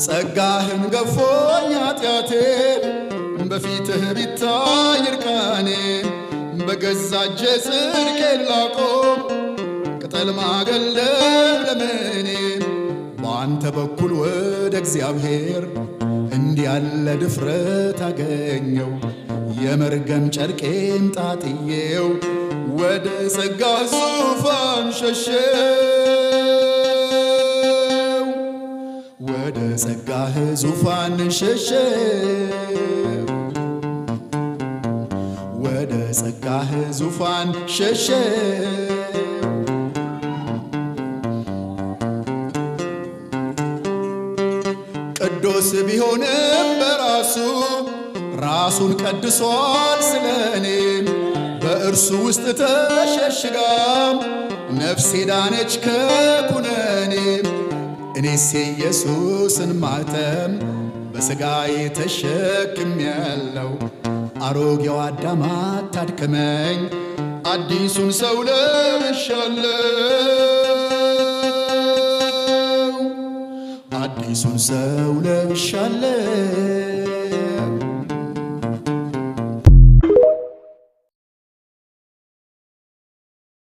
ጸጋህን ገፎኝ ኃጢአቴ በፊትህ ቢታይ እርቃኔ በገዛ እጄ ጽድቄን ላቆም ቅጠል ማገልደም ለምኔ በአንተ በኩል ወደ እግዚአብሔር እንዲህ ያለ ድፍረት አገኘው የመርገም ጨርቄን ጣጥዬው ወደ ጸጋህ ዙፋን ሸሸው ወደ ጸጋህ ዙፋን ሸሸው ወደ ጸጋህ ዙፋን ሸሸው ቅዱስ ቢሆንም በራሱ ራሱን ቀድሷል ስለኔ በእርሱ ውስጥ ተሸሽጋ ነፍሴ ዳነች ከኩነኔ እኔስ ኢየሱስን ማተም በሥጋዬ ተሸክሜያለሁ አሮጌው አዳም አታድክመኝ አዲሱን ሰው ለብሻለሁ አዲሱን ሰው ለብሻለሁ